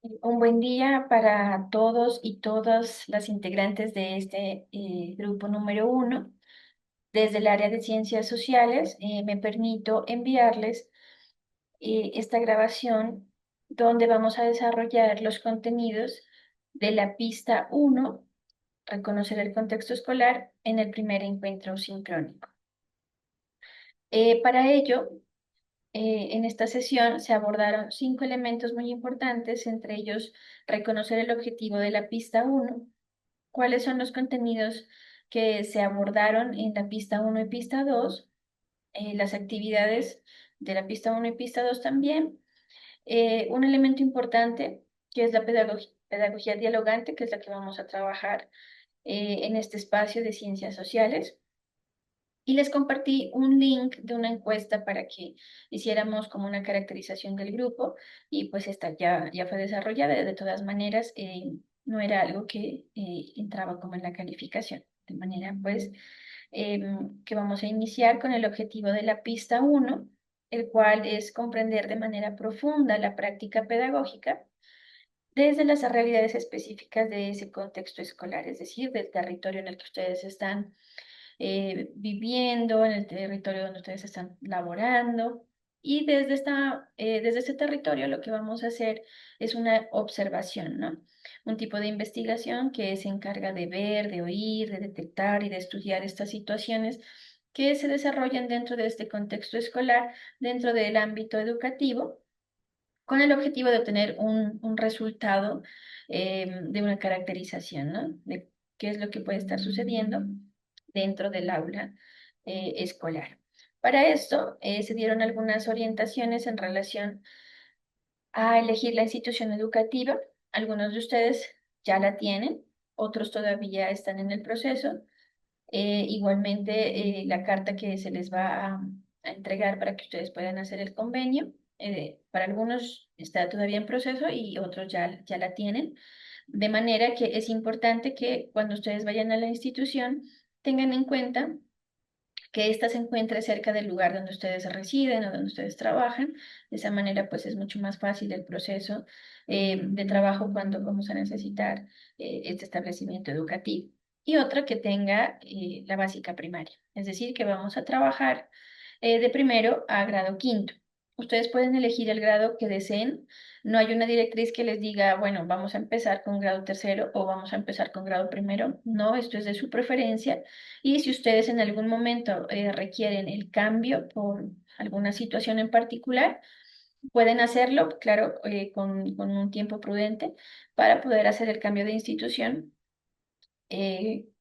Un buen día para todos y todas las integrantes de este grupo número uno. Desde el área de ciencias sociales, me permito enviarles esta grabación donde vamos a desarrollar los contenidos de la pista uno, reconocer el contexto escolar en el primer encuentro sincrónico. Para ello, en esta sesión se abordaron 5 elementos muy importantes, entre ellos reconocer el objetivo de la pista uno, cuáles son los contenidos que se abordaron en la pista uno y pista 2, las actividades de la pista uno y pista 2 también. Un elemento importante que es la pedagogía dialogante, que es la que vamos a trabajar en este espacio de ciencias sociales. Y les compartí un link de una encuesta para que hiciéramos como una caracterización del grupo y pues esta ya fue desarrollada. De todas maneras, no era algo que entraba como en la calificación. De manera pues que vamos a iniciar con el objetivo de la pista uno, el cual es comprender de manera profunda la práctica pedagógica desde las realidades específicas de ese contexto escolar, es decir, del territorio en el que ustedes están viviendo, en el territorio donde ustedes están laborando. Y desde este territorio lo que vamos a hacer es una observación, ¿no? Un tipo de investigación que se encarga de ver, de oír, de detectar y de estudiar estas situaciones que se desarrollan dentro de este contexto escolar, dentro del ámbito educativo, con el objetivo de obtener un resultado de una caracterización, ¿no? De qué es lo que puede estar sucediendo dentro del aula escolar. Para esto se dieron algunas orientaciones en relación a elegir la institución educativa. Algunos de ustedes ya la tienen, otros todavía están en el proceso. Igualmente, la carta que se les va a entregar para que ustedes puedan hacer el convenio, para algunos está todavía en proceso y otros ya la tienen. De manera que es importante que cuando ustedes vayan a la institución tengan en cuenta que ésta se encuentre cerca del lugar donde ustedes residen o donde ustedes trabajan. De esa manera, pues es mucho más fácil el proceso de trabajo cuando vamos a necesitar este establecimiento educativo. Y otra que tenga la básica primaria, es decir, que vamos a trabajar de primero a grado quinto. Ustedes pueden elegir el grado que deseen. No hay una directriz que les diga, bueno, vamos a empezar con grado tercero o vamos a empezar con grado primero. No, esto es de su preferencia. Y si ustedes en algún momento requieren el cambio por alguna situación en particular, pueden hacerlo, claro, con un tiempo prudente para poder hacer el cambio de institución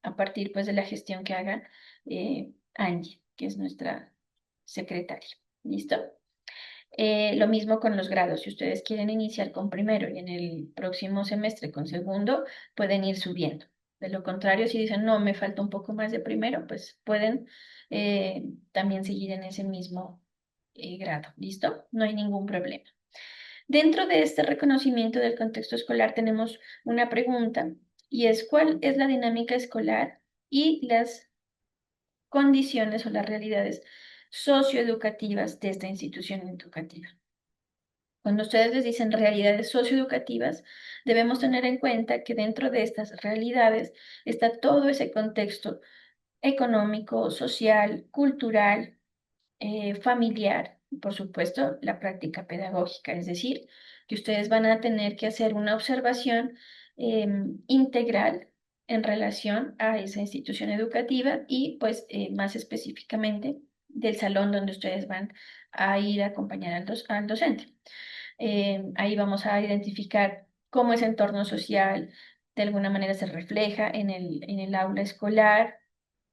a partir pues de la gestión que haga Angie, que es nuestra secretaria. ¿Listo? Lo mismo con los grados. Si ustedes quieren iniciar con primero y en el próximo semestre con segundo, pueden ir subiendo. De lo contrario, si dicen, no, me falta un poco más de primero, pues pueden también seguir en ese mismo grado. ¿Listo? No hay ningún problema. Dentro de este reconocimiento del contexto escolar tenemos una pregunta y es, ¿cuál es la dinámica escolar y las condiciones o las realidades socioeducativas de esta institución educativa? Cuando ustedes les dicen realidades socioeducativas, debemos tener en cuenta que dentro de estas realidades está todo ese contexto económico, social, cultural, familiar, y por supuesto, la práctica pedagógica, es decir, que ustedes van a tener que hacer una observación integral en relación a esa institución educativa y pues más específicamente del salón donde ustedes van a ir a acompañar al docente. Ahí vamos a identificar cómo ese entorno social de alguna manera se refleja en el aula escolar,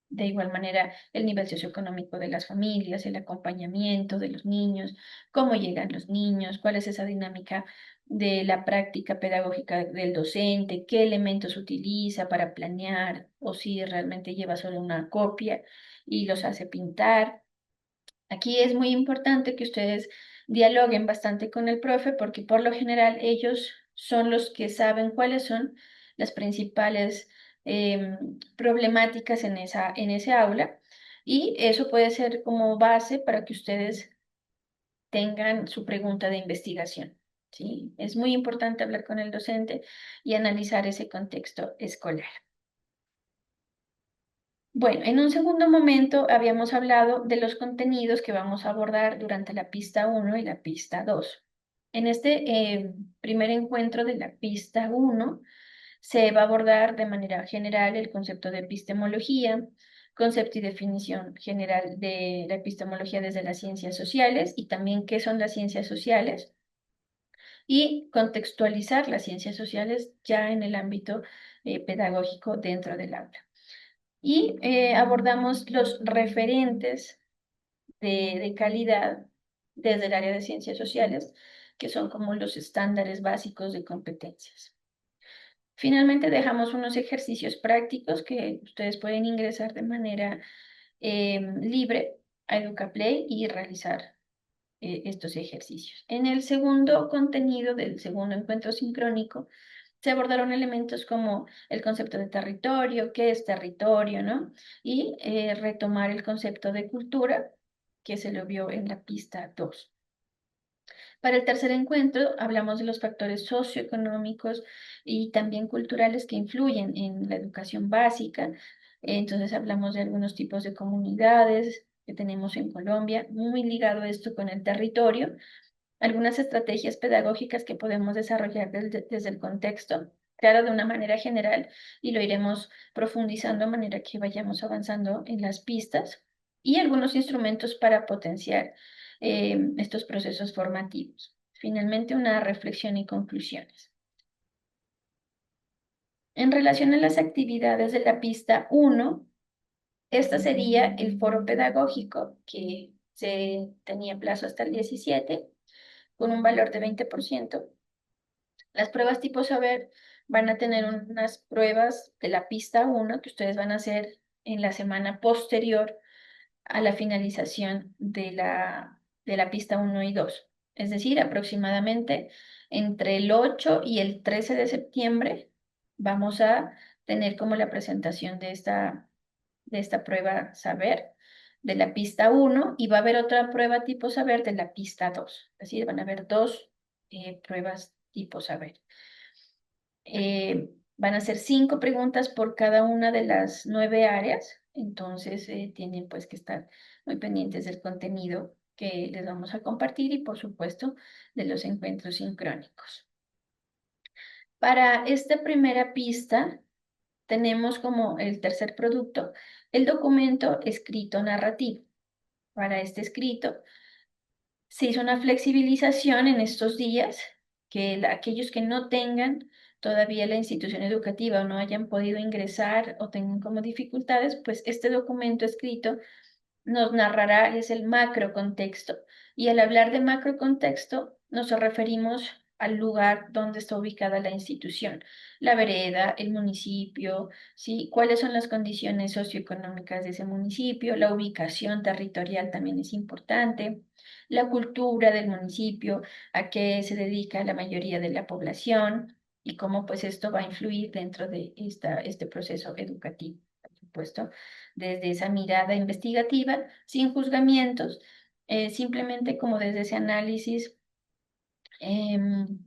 de igual manera el nivel socioeconómico de las familias, el acompañamiento de los niños, cómo llegan los niños, cuál es esa dinámica de la práctica pedagógica del docente, qué elementos utiliza para planear o si realmente lleva solo una copia y los hace pintar. Aquí es muy importante que ustedes dialoguen bastante con el profe porque por lo general ellos son los que saben cuáles son las principales problemáticas en ese aula y eso puede ser como base para que ustedes tengan su pregunta de investigación. ¿sí? Es muy importante hablar con el docente y analizar ese contexto escolar. Bueno, en un segundo momento habíamos hablado de los contenidos que vamos a abordar durante la pista 1 y la pista 2. En este primer encuentro de la pista 1 se va a abordar de manera general el concepto de epistemología, concepto y definición general de la epistemología desde las ciencias sociales y también qué son las ciencias sociales y contextualizar las ciencias sociales ya en el ámbito pedagógico dentro del aula. Y abordamos los referentes de calidad desde el área de ciencias sociales, que son como los estándares básicos de competencias. Finalmente dejamos unos ejercicios prácticos que ustedes pueden ingresar de manera libre a EducaPlay y realizar estos ejercicios. En el segundo contenido del segundo encuentro sincrónico se abordaron elementos como el concepto de territorio, qué es territorio, ¿no? Y retomar el concepto de cultura que se lo vio en la pista 2. Para el tercer encuentro hablamos de los factores socioeconómicos y también culturales que influyen en la educación básica. Entonces hablamos de algunos tipos de comunidades que tenemos en Colombia, muy ligado esto con el territorio, algunas estrategias pedagógicas que podemos desarrollar desde el contexto, claro, de una manera general, y lo iremos profundizando a manera que vayamos avanzando en las pistas, y algunos instrumentos para potenciar estos procesos formativos. Finalmente, una reflexión y conclusiones. En relación a las actividades de la pista 1, esta sería el foro pedagógico que se tenía plazo hasta el 17 con un valor de 20%. Las pruebas tipo saber van a tener unas pruebas de la pista 1 que ustedes van a hacer en la semana posterior a la finalización de la pista 1 y 2. Es decir, aproximadamente entre el 8 y el 13 de septiembre vamos a tener como la presentación de esta prueba saber de la pista 1 y va a haber otra prueba tipo saber de la pista 2. Es decir, van a haber dos pruebas tipo saber. Van a ser 5 preguntas por cada una de las 9 áreas, entonces tienen pues que estar muy pendientes del contenido que les vamos a compartir y por supuesto de los encuentros sincrónicos. Para esta primera pista tenemos como el tercer producto el documento escrito narrativo. Para este escrito se hizo una flexibilización en estos días, que aquellos que no tengan todavía la institución educativa o no hayan podido ingresar o tengan como dificultades, pues este documento escrito nos narrará, es el macro contexto. Y al hablar de macro contexto, nos referimos al lugar donde está ubicada la institución, la vereda, el municipio, ¿sí? ¿Cuáles son las condiciones socioeconómicas de ese municipio? La ubicación territorial también es importante, la cultura del municipio, a qué se dedica la mayoría de la población y cómo pues esto va a influir dentro de este proceso educativo, por supuesto desde esa mirada investigativa, sin juzgamientos, simplemente como desde ese análisis em,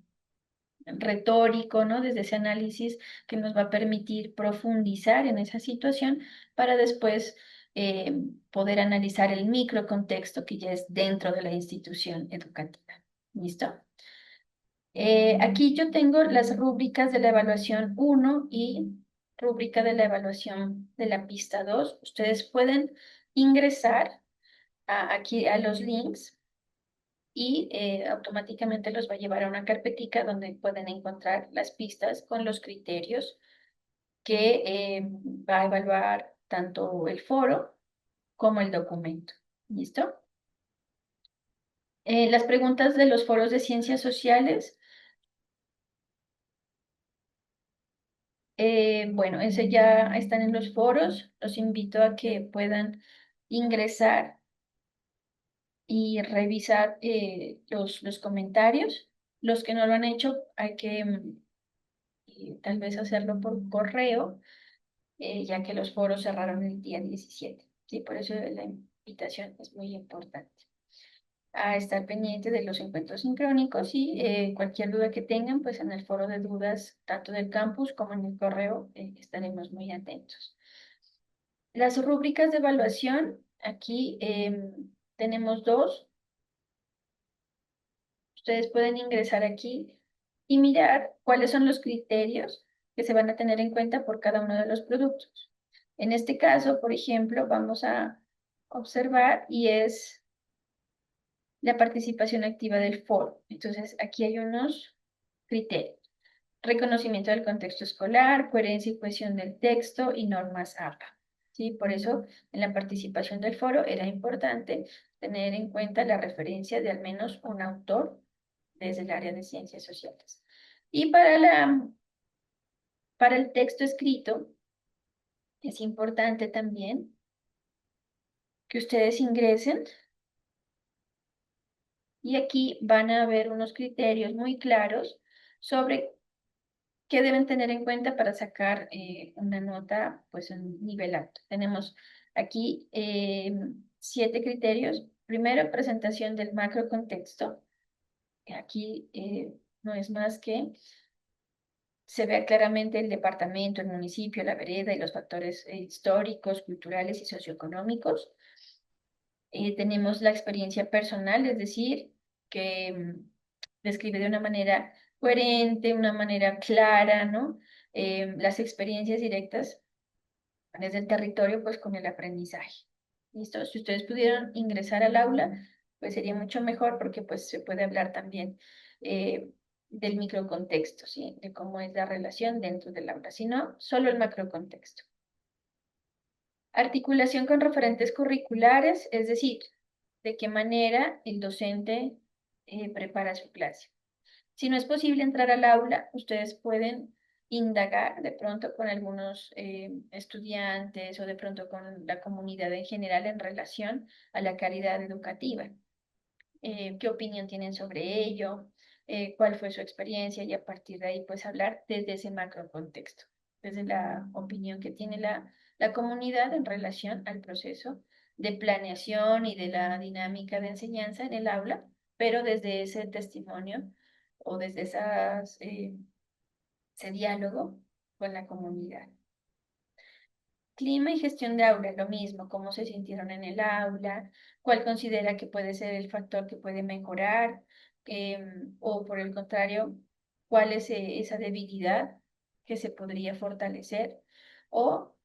retórico, ¿no? Desde ese análisis que nos va a permitir profundizar en esa situación para después poder analizar el microcontexto que ya es dentro de la institución educativa. ¿Listo? Aquí yo tengo las rúbricas de la evaluación 1 y rúbrica de la evaluación de la pista 2. Ustedes pueden ingresar aquí a los links y automáticamente los va a llevar a una carpetica donde pueden encontrar las pistas con los criterios que va a evaluar tanto el foro como el documento. ¿Listo? Las preguntas de los foros de ciencias sociales. Bueno, ese ya están en los foros. Los invito a que puedan ingresar y revisar los comentarios. Los que no lo han hecho, hay que tal vez hacerlo por correo, ya que los foros cerraron el día 17. Sí, por eso la invitación es muy importante. a estar pendiente de los encuentros sincrónicos y cualquier duda que tengan, pues en el foro de dudas, tanto del campus como en el correo, estaremos muy atentos. Las rúbricas de evaluación, aquí tenemos dos. Ustedes pueden ingresar aquí y mirar cuáles son los criterios que se van a tener en cuenta por cada uno de los productos. En este caso, por ejemplo, vamos a observar y es la participación activa del foro. Entonces, aquí hay unos criterios. Reconocimiento del contexto escolar, coherencia y cohesión del texto y normas APA. ¿Sí? Por eso, en la participación del foro era importante tener en cuenta la referencia de al menos un autor desde el área de ciencias sociales. Y para el texto escrito, es importante también que ustedes ingresen y aquí van a ver unos criterios muy claros sobre qué deben tener en cuenta para sacar una nota pues en nivel alto. Tenemos aquí 7 criterios. Primero, presentación del macro contexto. Aquí no es más que se vea claramente el departamento, el municipio, la vereda y los factores históricos, culturales y socioeconómicos. Tenemos la experiencia personal, es decir, que describe de una manera coherente, una manera clara, ¿no? Las experiencias directas desde el territorio, pues con el aprendizaje. ¿Listo? Si ustedes pudieran ingresar al aula, pues sería mucho mejor porque pues se puede hablar también eh, del microcontexto, ¿sí? De cómo es la relación dentro del aula, si no, solo el macrocontexto. Articulación con referentes curriculares, es decir, de qué manera el docente prepara su clase. Si no es posible entrar al aula, ustedes pueden indagar de pronto con algunos estudiantes o de pronto con la comunidad en general en relación a la calidad educativa. ¿Qué opinión tienen sobre ello? ¿Cuál fue su experiencia? Y a partir de ahí, pues hablar desde ese macro contexto, desde la opinión que tiene la comunidad en relación al proceso de planeación y de la dinámica de enseñanza en el aula, pero desde ese testimonio o desde ese diálogo con la comunidad. Clima y gestión de aula, lo mismo, cómo se sintieron en el aula, cuál considera que puede ser el factor que puede mejorar, o por el contrario, cuál es esa debilidad que se podría fortalecer, o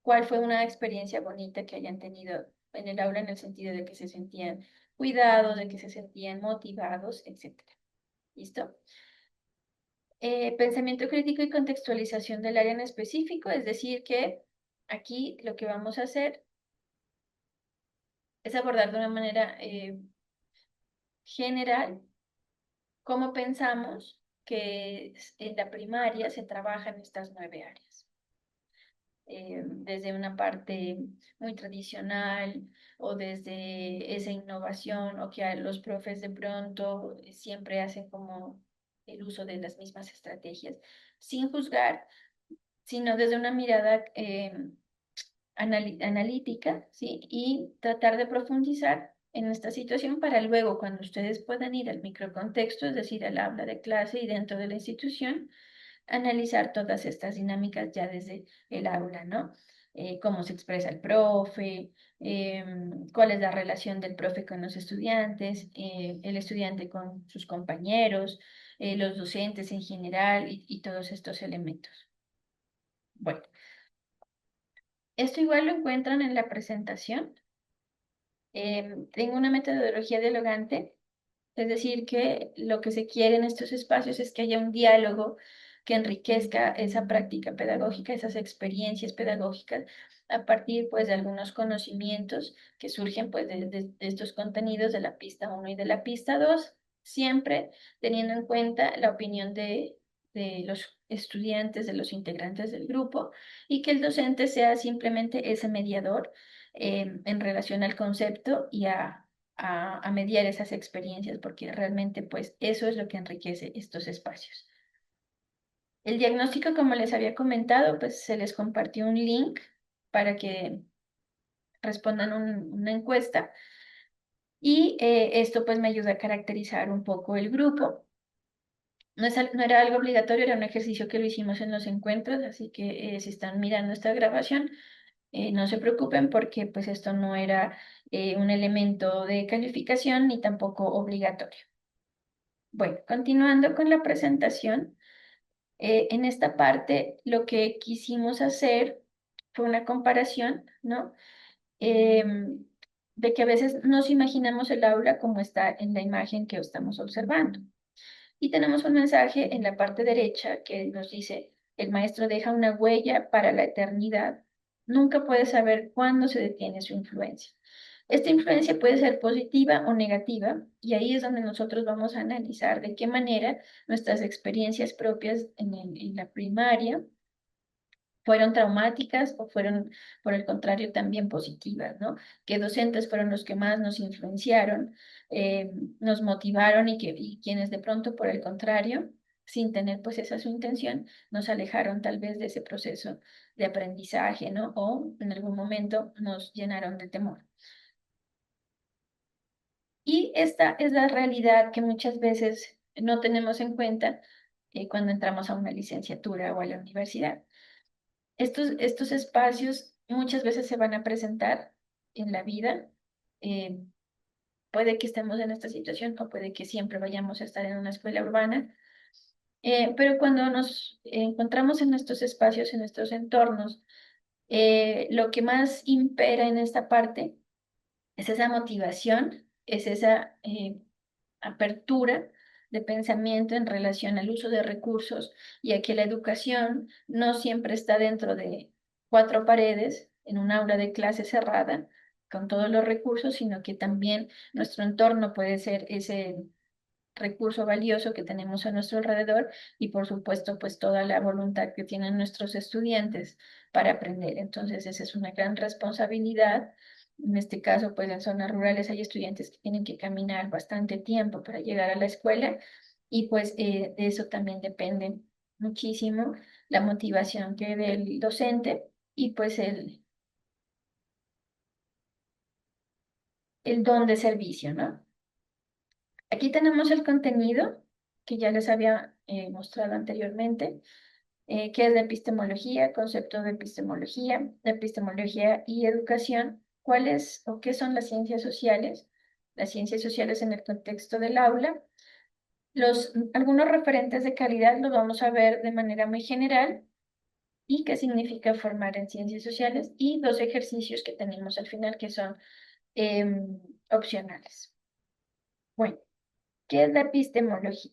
cuál fue una experiencia bonita que hayan tenido en el aula en el sentido de que se sentían cuidados, de que se sentían motivados, etcétera. ¿Listo? Pensamiento crítico y contextualización del área en específico, es decir, que aquí lo que vamos a hacer es abordar de una manera general cómo pensamos que en la primaria se trabajan estas 9 áreas. Desde una parte muy tradicional o desde esa innovación o que a los profes de pronto siempre hacen como el uso de las mismas estrategias, sin juzgar, sino desde una mirada analítica, ¿sí? Y tratar de profundizar en esta situación para luego, cuando ustedes puedan ir al microcontexto, es decir, al aula de clase y dentro de la institución, analizar todas estas dinámicas ya desde el aula, ¿no? Cómo se expresa el profe, cuál es la relación del profe con los estudiantes, el estudiante con sus compañeros, los docentes en general y todos estos elementos. Bueno, esto igual lo encuentran en la presentación. Tengo una metodología dialogante, es decir, que lo que se quiere en estos espacios es que haya un diálogo que enriquezca esa práctica pedagógica, esas experiencias pedagógicas, a partir pues de algunos conocimientos que surgen pues de estos contenidos de la pista 1 y de la pista 2, siempre teniendo en cuenta la opinión de los estudiantes, de los integrantes del grupo, y que el docente sea simplemente ese mediador en relación al concepto y a mediar esas experiencias, porque realmente pues eso es lo que enriquece estos espacios. El diagnóstico, como les había comentado, pues se les compartió un link para que respondan una encuesta Y esto pues me ayuda a caracterizar un poco el grupo. No era algo obligatorio, era un ejercicio que lo hicimos en los encuentros, así que si están mirando esta grabación, no se preocupen porque pues esto no era un elemento de calificación ni tampoco obligatorio. Bueno, continuando con la presentación, en esta parte lo que quisimos hacer fue una comparación, ¿no? Em, de que a veces nos imaginamos el aula como está en la imagen que estamos observando. Y tenemos un mensaje en la parte derecha que nos dice, el maestro deja una huella para la eternidad. Nunca puede saber cuándo se detiene su influencia. Esta influencia puede ser positiva o negativa, y ahí es donde nosotros vamos a analizar de qué manera nuestras experiencias propias en la primaria fueron traumáticas o fueron, por el contrario, también positivas, ¿no? ¿Qué docentes fueron los que más nos influenciaron, nos motivaron y quienes de pronto, por el contrario, sin tener pues esa su intención, nos alejaron tal vez de ese proceso de aprendizaje, ¿no? O en algún momento nos llenaron de temor. Y esta es la realidad que muchas veces no tenemos en cuenta cuando entramos a una licenciatura o a la universidad. Estos espacios muchas veces se van a presentar en la vida. eh, Puede que estemos en esta situación o puede que siempre vayamos a estar en una escuela urbana, pero cuando nos encontramos en estos espacios, en estos entornos, lo que más impera en esta parte es esa motivación, es esa apertura de pensamiento en relación al uso de recursos y a que la educación no siempre está dentro de cuatro paredes, en un aula de clase cerrada, con todos los recursos, sino que también nuestro entorno puede ser ese recurso valioso que tenemos a nuestro alrededor y por supuesto pues toda la voluntad que tienen nuestros estudiantes para aprender. Entonces esa es una gran responsabilidad. En este caso pues en zonas rurales hay estudiantes que tienen que caminar bastante tiempo para llegar a la escuela y pues de eso también depende muchísimo la motivación que del docente y pues el don de servicio, ¿no? Aquí tenemos el contenido que ya les había mostrado anteriormente, que es la epistemología, concepto de epistemología y educación. ¿Cuáles o qué son las ciencias sociales? Las ciencias sociales en el contexto del aula. Algunos referentes de calidad los vamos a ver de manera muy general y qué significa formar en ciencias sociales y dos ejercicios que tenemos al final que son opcionales. Bueno, ¿qué es la epistemología?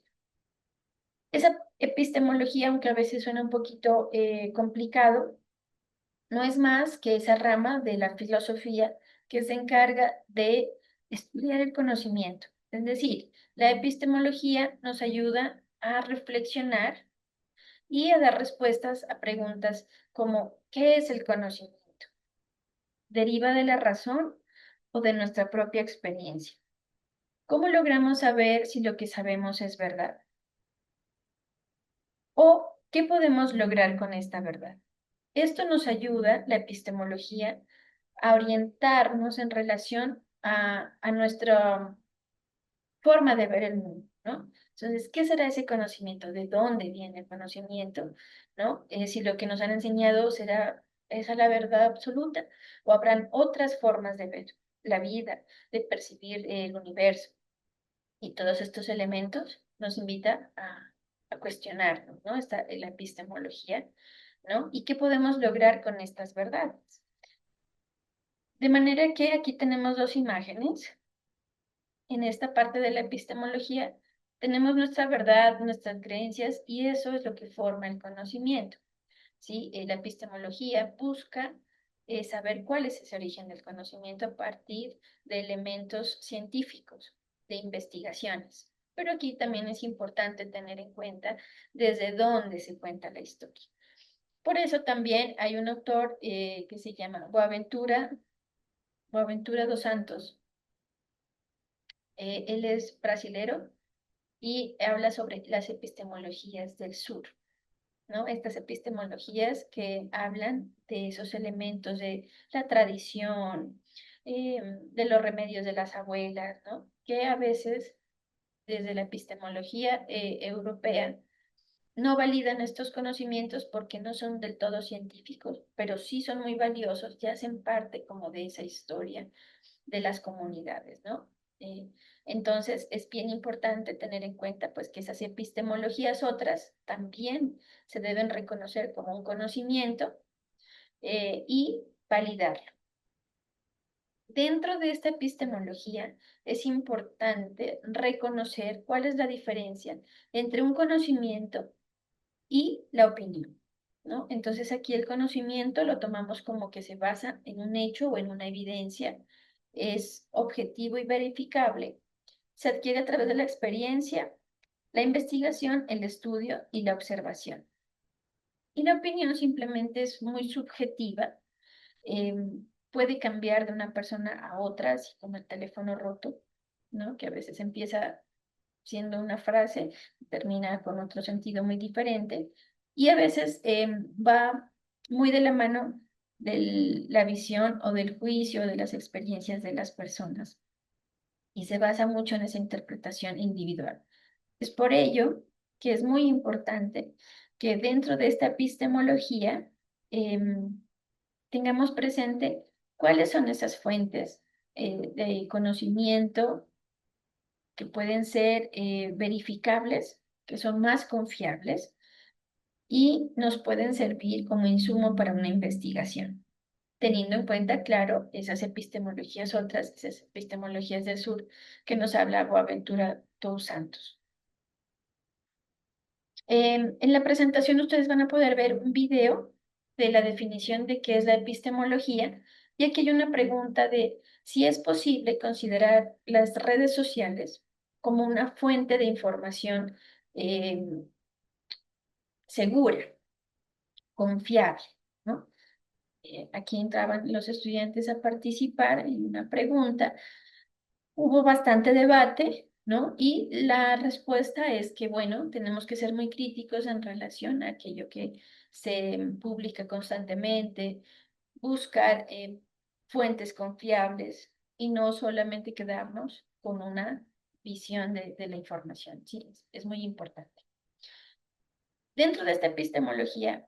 Esa epistemología, aunque a veces suena un poquito complicado, no es más que esa rama de la filosofía que se encarga de estudiar el conocimiento. Es decir, la epistemología nos ayuda a reflexionar y a dar respuestas a preguntas como ¿qué es el conocimiento? ¿Deriva de la razón o de nuestra propia experiencia? ¿Cómo logramos saber si lo que sabemos es verdad? ¿O qué podemos lograr con esta verdad? Esto nos ayuda, la epistemología, a orientarnos en relación a nuestra forma de ver el mundo, ¿no? Entonces, ¿qué será ese conocimiento? ¿De dónde viene el conocimiento? ¿No? Si lo que nos han enseñado será esa la verdad absoluta o habrán otras formas de ver la vida, de percibir el universo. Y todos estos elementos nos invita a cuestionarnos, ¿no? La epistemología, ¿no? ¿Y qué podemos lograr con estas verdades? De manera que aquí tenemos dos imágenes. En esta parte de la epistemología tenemos nuestra verdad, nuestras creencias, y eso es lo que forma el conocimiento, ¿sí? La epistemología busca saber cuál es ese origen del conocimiento a partir de elementos científicos, de investigaciones. Pero aquí también es importante tener en cuenta desde dónde se cuenta la historia. Por eso también hay un autor que se llama Boaventura dos Santos. Él es brasilero y habla sobre las epistemologías del sur, ¿no? Estas epistemologías que hablan de esos elementos de la tradición, de los remedios de las abuelas, ¿no? Que a veces desde la epistemología europea no validan estos conocimientos porque no son del todo científicos, pero sí son muy valiosos y hacen parte como de esa historia de las comunidades, ¿no? Eh, entonces, es bien importante tener en cuenta pues que esas epistemologías otras también se deben reconocer como un conocimiento y validarlo. Dentro de esta epistemología es importante reconocer cuál es la diferencia entre un conocimiento y la opinión, ¿no? Entonces aquí el conocimiento lo tomamos como que se basa en un hecho o en una evidencia, es objetivo y verificable, se adquiere a través de la experiencia, la investigación, el estudio y la observación. Y la opinión simplemente es muy subjetiva, eh, puede cambiar de una persona a otra, así como el teléfono roto, ¿no? Que a veces empieza siendo una frase, termina con otro sentido muy diferente, y a veces va muy de la mano de la visión o del juicio de las experiencias de las personas, y se basa mucho en esa interpretación individual. Es por ello que es muy importante que dentro de esta epistemología tengamos presente cuáles son esas fuentes de conocimiento que pueden ser verificables, que son más confiables y nos pueden servir como insumo para una investigación, teniendo en cuenta, claro, esas epistemologías otras, esas epistemologías del sur que nos habla Boaventura Tous Santos. En la presentación ustedes van a poder ver un video de la definición de qué es la epistemología, y aquí hay una pregunta de si es posible considerar las redes sociales como una fuente de información eh, segura, confiable, ¿no? Aquí entraban los estudiantes a participar en una pregunta. Hubo bastante debate, ¿no? Y la respuesta es que, bueno, tenemos que ser muy críticos en relación a aquello que se publica constantemente, buscar fuentes confiables y no solamente quedarnos con una visión de la información. Sí, es muy importante. Dentro de esta epistemología,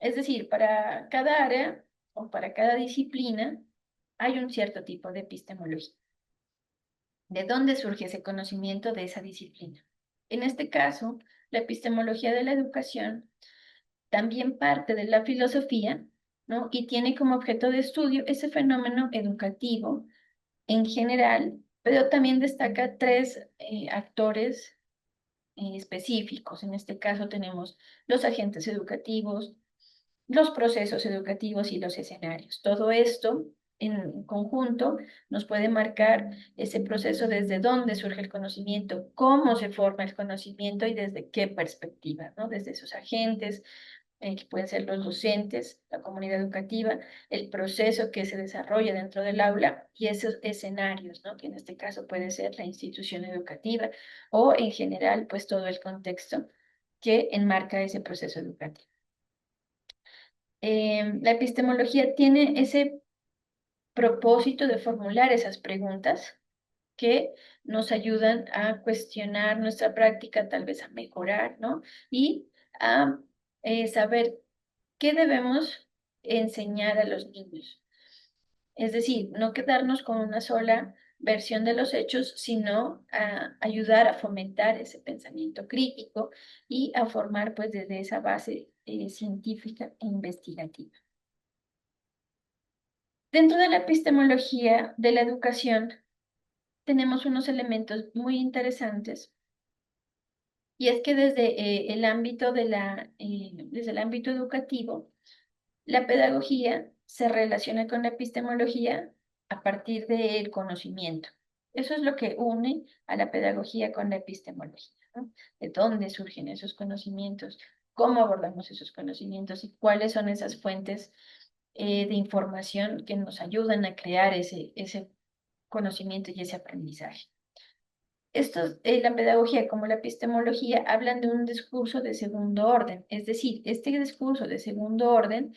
es decir, para cada área o para cada disciplina, hay un cierto tipo de epistemología. ¿De dónde surge ese conocimiento de esa disciplina? En este caso, la epistemología de la educación también parte de la filosofía, ¿no? Y tiene como objeto de estudio ese fenómeno educativo en general, pero también destaca tres actores específicos. En este caso tenemos los agentes educativos, los procesos educativos y los escenarios. Todo esto en conjunto nos puede marcar ese proceso desde dónde surge el conocimiento, cómo se forma el conocimiento y desde qué perspectiva, ¿no? Desde esos agentes, que pueden ser los docentes, la comunidad educativa, el proceso que se desarrolla dentro del aula y esos escenarios, ¿no? Que en este caso puede ser la institución educativa o en general, pues todo el contexto que enmarca ese proceso educativo. La epistemología tiene ese propósito de formular esas preguntas que nos ayudan a cuestionar nuestra práctica, tal vez a mejorar, ¿no? Y a saber qué debemos enseñar a los niños. Es decir, no quedarnos con una sola versión de los hechos, sino a ayudar a fomentar ese pensamiento crítico y a formar pues desde esa base científica e investigativa. Dentro de la epistemología de la educación tenemos unos elementos muy interesantes, y es que desde desde el ámbito educativo, la pedagogía se relaciona con la epistemología a partir del conocimiento. Eso es lo que une a la pedagogía con la epistemología, ¿no? ¿De dónde surgen esos conocimientos? ¿Cómo abordamos esos conocimientos? ¿Y cuáles son esas fuentes de información que nos ayudan a crear ese conocimiento y ese aprendizaje? La pedagogía como la epistemología hablan de un discurso de segundo orden, es decir, este discurso de segundo orden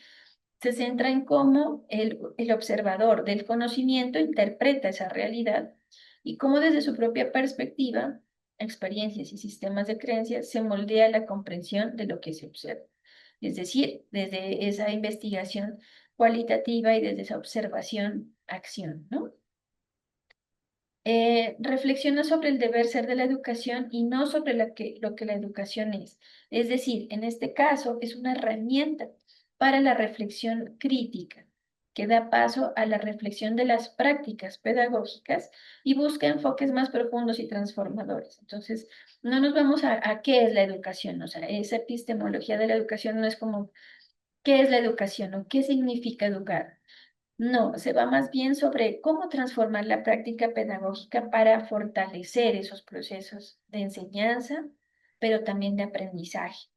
se centra en cómo el observador del conocimiento interpreta esa realidad y cómo desde su propia perspectiva, experiencias y sistemas de creencias se moldea la comprensión de lo que se observa. Es decir, desde esa investigación cualitativa y desde esa observación, acción, ¿no? Reflexiona sobre el deber ser de la educación y no sobre lo que la educación es. Es decir, en este caso es una herramienta para la reflexión crítica que da paso a la reflexión de las prácticas pedagógicas y busca enfoques más profundos y transformadores. Entonces, no nos vamos a qué es la educación, o sea, esa epistemología de la educación no es como qué es la educación o qué significa educar. No, se va más bien sobre cómo transformar la práctica pedagógica para fortalecer esos procesos de enseñanza, pero también de aprendizaje.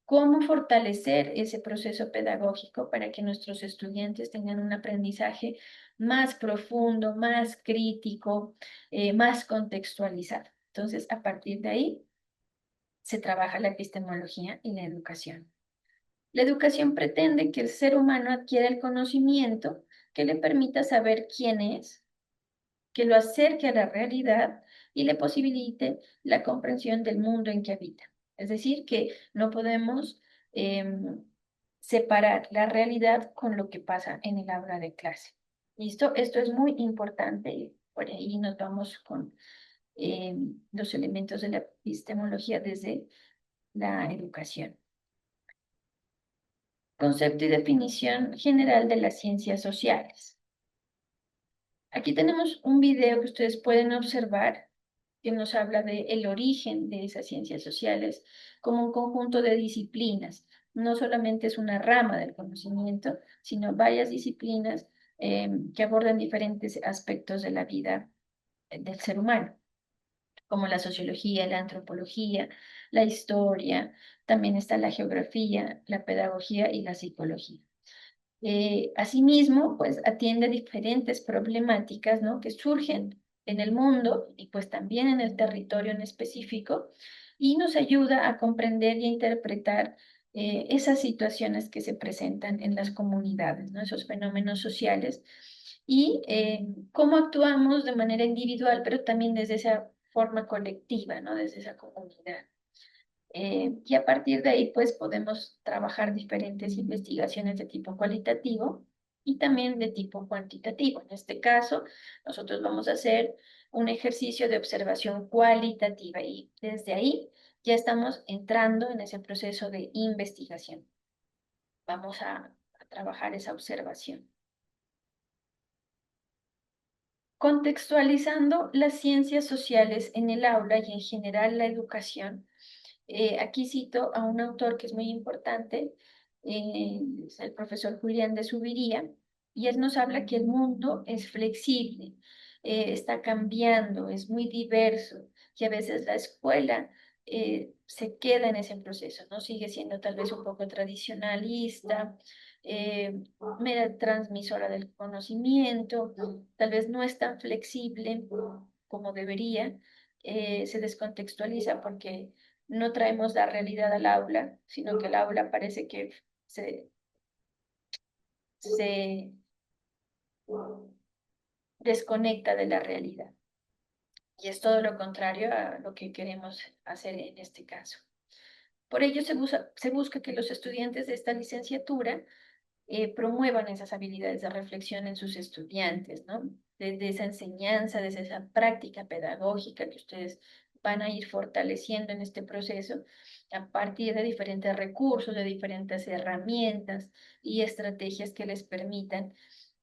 Cómo fortalecer ese proceso pedagógico para que nuestros estudiantes tengan un aprendizaje más profundo, más crítico, más contextualizado. Entonces, a partir de ahí se trabaja la epistemología y la educación. La educación pretende que el ser humano adquiera el conocimiento que le permita saber quién es, que lo acerque a la realidad y le posibilite la comprensión del mundo en que habita. Es decir, que no podemos separar la realidad con lo que pasa en el aula de clase. ¿Listo? Esto es muy importante y por ahí nos vamos con los elementos de la epistemología desde la educación. Concepto y definición general de las ciencias sociales. Aquí tenemos un video que ustedes pueden observar que nos habla del origen de esas ciencias sociales como un conjunto de disciplinas. No solamente es una rama del conocimiento, sino varias disciplinas que abordan diferentes aspectos de la vida del ser humano, como la sociología, la antropología, la historia, también está la geografía, la pedagogía y la psicología. Asimismo, pues atiende diferentes problemáticas, ¿no? Que surgen en el mundo y pues también en el territorio en específico y nos ayuda a comprender y a interpretar esas situaciones que se presentan en las comunidades, ¿no? Esos fenómenos sociales y cómo actuamos de manera individual, pero también desde esa forma colectiva, ¿no? Desde esa comunidad. Y a partir de ahí, pues podemos trabajar diferentes investigaciones de tipo cualitativo y también de tipo cuantitativo. En este caso, nosotros vamos a hacer un ejercicio de observación cualitativa y desde ahí ya estamos entrando en ese proceso de investigación. Vamos a trabajar esa observación. Contextualizando las ciencias sociales en el aula y en general la educación. Aquí cito a un autor que es muy importante, es el profesor Julián de Zuviría, y él nos habla que el mundo es flexible, está cambiando, es muy diverso, que a veces la escuela se queda en ese proceso, ¿no? Sigue siendo tal vez un poco tradicionalista, mera transmisora del conocimiento, tal vez no es tan flexible como debería, se descontextualiza porque no traemos la realidad al aula, sino que el aula parece que se desconecta de la realidad. Y es todo lo contrario a lo que queremos hacer en este caso. Por ello se busca que los estudiantes de esta licenciatura promuevan esas habilidades de reflexión en sus estudiantes, ¿no? Desde esa enseñanza, desde esa práctica pedagógica que ustedes van a ir fortaleciendo en este proceso a partir de diferentes recursos, de diferentes herramientas y estrategias que les permitan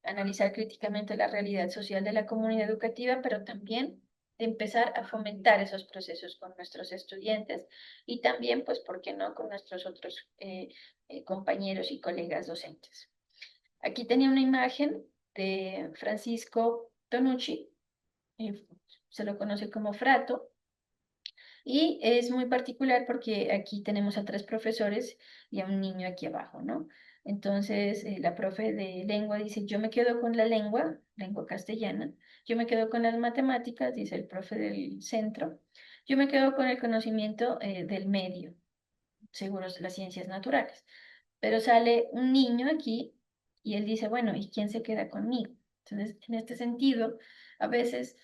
analizar críticamente la realidad social de la comunidad educativa, pero también de empezar a fomentar esos procesos con nuestros estudiantes y también, pues, ¿por qué no?, con nuestros otros compañeros y colegas docentes. Aquí tenía una imagen de Francisco Tonucci, se lo conoce como Frato, y es muy particular porque aquí tenemos a tres profesores y a un niño aquí abajo, ¿no? Entonces, la profe de lengua dice, yo me quedo con la lengua, lengua castellana, yo me quedo con las matemáticas, dice el profe del centro, yo me quedo con el conocimiento del medio, seguros las ciencias naturales. Pero sale un niño aquí Y él dice, bueno, ¿y quién se queda conmigo? Entonces, en este sentido, a veces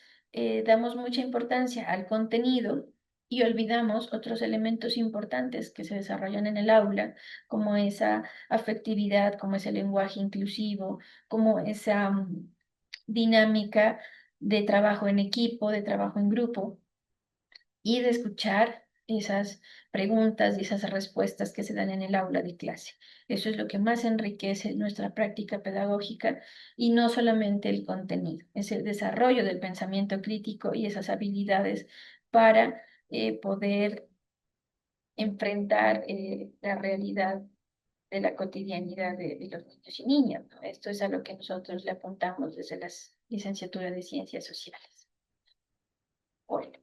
damos mucha importancia al contenido y olvidamos otros elementos importantes que se desarrollan en el aula, como esa afectividad, como ese lenguaje inclusivo, como esa dinámica de trabajo en equipo, de trabajo en grupo y de escuchar esas preguntas y esas respuestas que se dan en el aula de clase. Eso es lo que más enriquece nuestra práctica pedagógica y no solamente el contenido, es el desarrollo del pensamiento crítico y esas habilidades para poder enfrentar la realidad de la cotidianidad de los niños y niñas, ¿no? Esto es a lo que nosotros le apuntamos desde las licenciaturas de Ciencias Sociales. Bueno.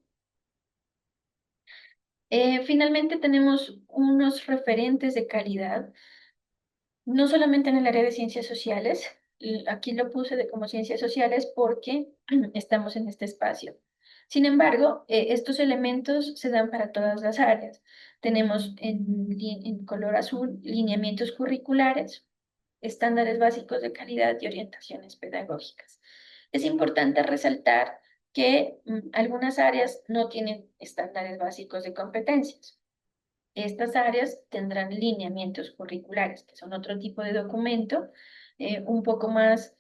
Finalmente tenemos unos referentes de calidad, no solamente en el área de ciencias sociales, aquí lo puse como ciencias sociales porque estamos en este espacio. Sin embargo, estos elementos se dan para todas las áreas. Tenemos en color azul lineamientos curriculares, estándares básicos de calidad y orientaciones pedagógicas. Es importante resaltar que algunas áreas no tienen estándares básicos de competencias. Estas áreas tendrán lineamientos curriculares, que son otro tipo de documento, un poco más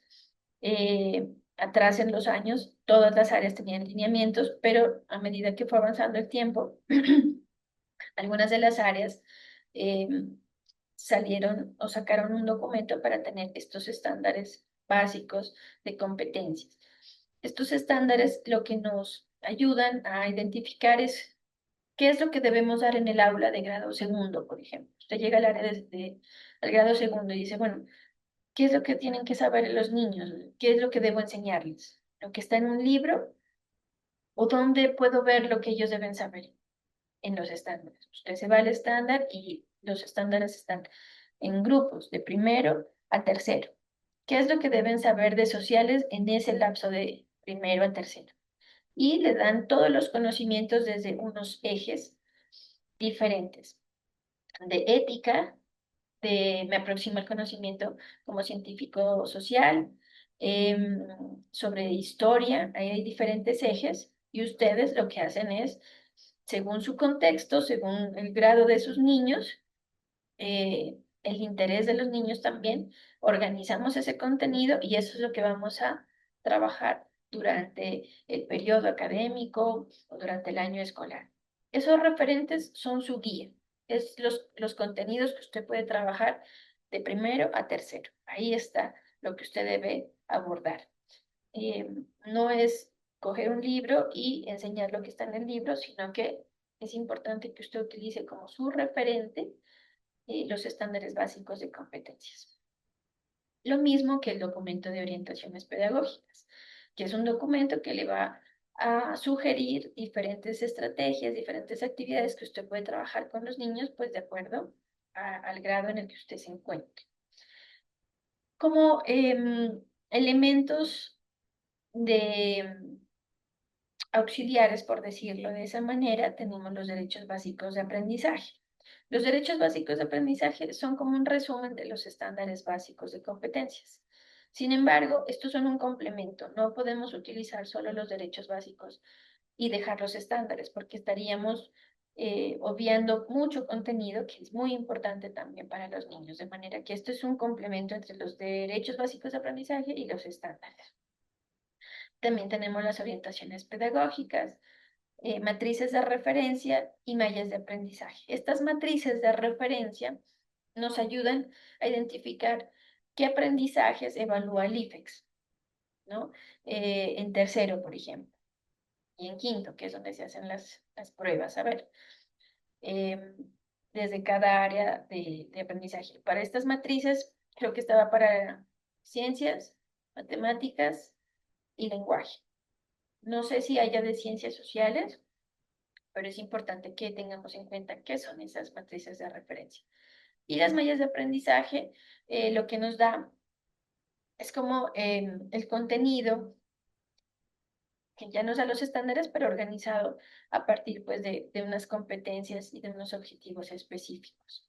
atrás en los años, todas las áreas tenían lineamientos, pero a medida que fue avanzando el tiempo, algunas de las áreas eh, salieron o sacaron un documento para tener estos estándares básicos de competencias. Estos estándares lo que nos ayudan a identificar es qué es lo que debemos dar en el aula de grado segundo, por ejemplo. Usted llega al área al grado segundo y dice, bueno, ¿qué es lo que tienen que saber los niños? ¿Qué es lo que debo enseñarles? ¿Lo que está en un libro? ¿O dónde puedo ver lo que ellos deben saber? En los estándares. Usted se va al estándar y los estándares están en grupos, de primero a tercero. ¿Qué es lo que deben saber de sociales en ese lapso de primero a tercero? Y le dan todos los conocimientos desde unos ejes diferentes, de ética, me aproximo al conocimiento como científico social, sobre historia, ahí hay diferentes ejes y ustedes lo que hacen es, según su contexto, según el grado de sus niños, el interés de los niños también, organizamos ese contenido y eso es lo que vamos a trabajar durante el periodo académico o durante el año escolar. Esos referentes son su guía, es los contenidos que usted puede trabajar de primero a tercero. Ahí está lo que usted debe abordar. No es coger un libro y enseñar lo que está en el libro, sino que es importante que usted utilice como su referente los estándares básicos de competencias. Lo mismo que el documento de orientaciones pedagógicas, que es un documento que le va a sugerir diferentes estrategias, diferentes actividades que usted puede trabajar con los niños, pues de acuerdo al grado en el que usted se encuentre. Como elementos de auxiliares, por decirlo de esa manera, tenemos los derechos básicos de aprendizaje. Los derechos básicos de aprendizaje son como un resumen de los estándares básicos de competencias. Sin embargo, estos son un complemento. No podemos utilizar solo los derechos básicos y dejar los estándares, porque estaríamos obviando mucho contenido que es muy importante también para los niños, de manera que esto es un complemento entre los derechos básicos de aprendizaje y los estándares. También tenemos las orientaciones pedagógicas, matrices de referencia y mallas de aprendizaje. Estas matrices de referencia nos ayudan a identificar qué aprendizajes evalúa el IFEX, ¿no? En tercero, por ejemplo, y en quinto, que es donde se hacen las pruebas. A ver, eh, desde cada área de aprendizaje. Para estas matrices, creo que estaba para ciencias, matemáticas y lenguaje. No sé si haya de ciencias sociales, pero es importante que tengamos en cuenta qué son esas matrices de referencia. Y las mallas de aprendizaje, lo que nos da es como el contenido, que ya no da los estándares, pero organizado a partir pues, de unas competencias y de unos objetivos específicos.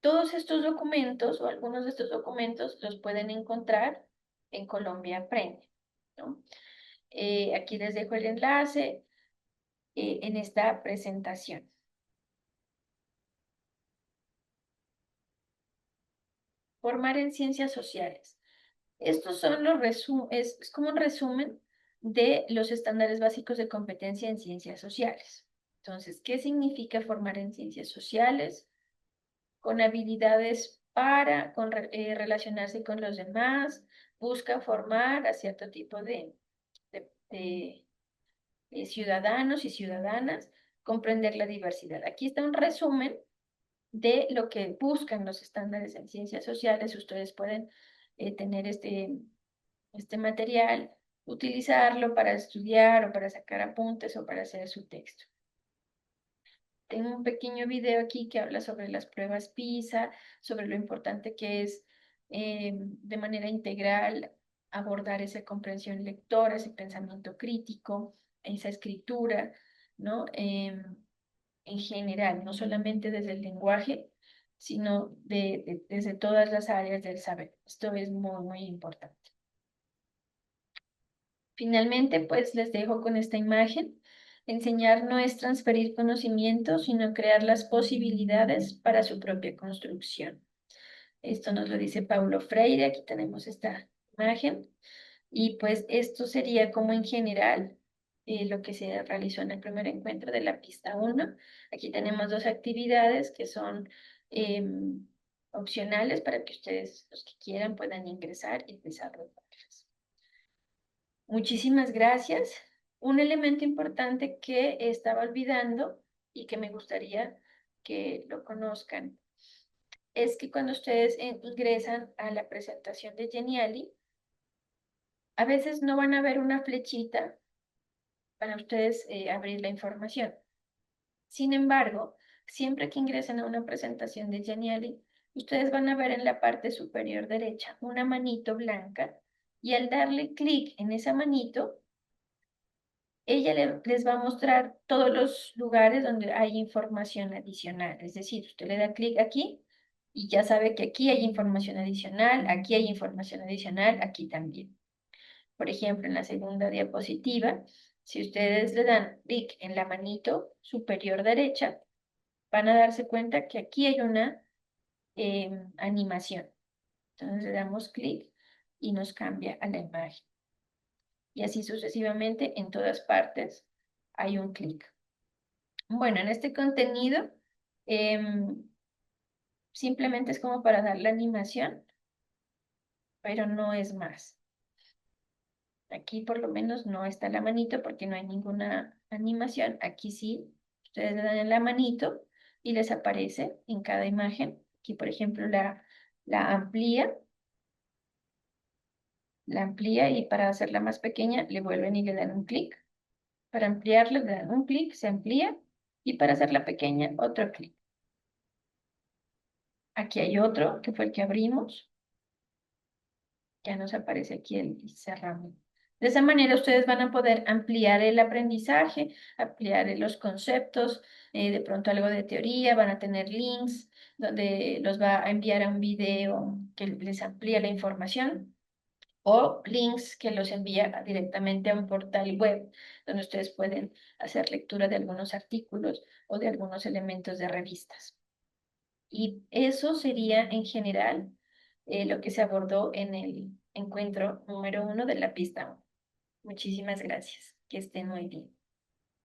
Todos estos documentos o algunos de estos documentos los pueden encontrar en Colombia Aprende, ¿no? Aquí les dejo el enlace en esta presentación. Formar en ciencias sociales. Estos son los es como un resumen de los estándares básicos de competencia en ciencias sociales. Entonces, ¿qué significa formar en ciencias sociales? Con habilidades para relacionarse con los demás, busca formar a cierto tipo de ciudadanos y ciudadanas, comprender la diversidad. Aquí está un resumen de lo que buscan los estándares en ciencias sociales. Ustedes pueden tener este material, utilizarlo para estudiar o para sacar apuntes o para hacer su texto. Tengo un pequeño video aquí que habla sobre las pruebas PISA, sobre lo importante que es de manera integral abordar esa comprensión lectora, ese pensamiento crítico, esa escritura, ¿no? En general, no solamente desde el lenguaje, sino desde todas las áreas del saber. Esto es muy, muy importante. Finalmente, pues les dejo con esta imagen. Enseñar no es transferir conocimiento, sino crear las posibilidades para su propia construcción. Esto nos lo dice Paulo Freire. Aquí tenemos esta imagen. Y pues esto sería como en general lo que se realizó en el primer encuentro de la pista 1. Aquí tenemos dos actividades que son opcionales para que ustedes, los que quieran, puedan ingresar y desarrollarlas. Muchísimas gracias. Un elemento importante que estaba olvidando y que me gustaría que lo conozcan es que cuando ustedes ingresan a la presentación de Geniali, a veces no van a ver una flechita para ustedes abrir la información. Sin embargo, siempre que ingresen a una presentación de Geniali, ustedes van a ver en la parte superior derecha una manito blanca y al darle clic en esa manito, ella les va a mostrar todos los lugares donde hay información adicional. Es decir, usted le da clic aquí y ya sabe que aquí hay información adicional, aquí hay información adicional, aquí también. Por ejemplo, en la segunda diapositiva, si ustedes le dan clic en la manito superior derecha, van a darse cuenta que aquí hay una animación. Entonces le damos clic y nos cambia a la imagen. Y así sucesivamente en todas partes hay un clic. Bueno, en este contenido simplemente es como para dar la animación, pero no es más. Aquí por lo menos no está la manito porque no hay ninguna animación. Aquí sí, ustedes le dan en la manito y les aparece en cada imagen. Aquí, por ejemplo, la amplía, y para hacerla más pequeña le vuelven y le dan un clic. Para ampliarla le dan un clic, se amplía y para hacerla pequeña otro clic. Aquí hay otro que fue el que abrimos. Ya nos aparece aquí el cerramos. De esa manera ustedes van a poder ampliar el aprendizaje, ampliar los conceptos, de pronto algo de teoría, van a tener links donde los va a enviar a un video que les amplía la información o links que los envía directamente a un portal web donde ustedes pueden hacer lectura de algunos artículos o de algunos elementos de revistas. Y eso sería en general lo que se abordó en el encuentro número 1 de la pista 1. Muchísimas gracias. Que estén muy bien.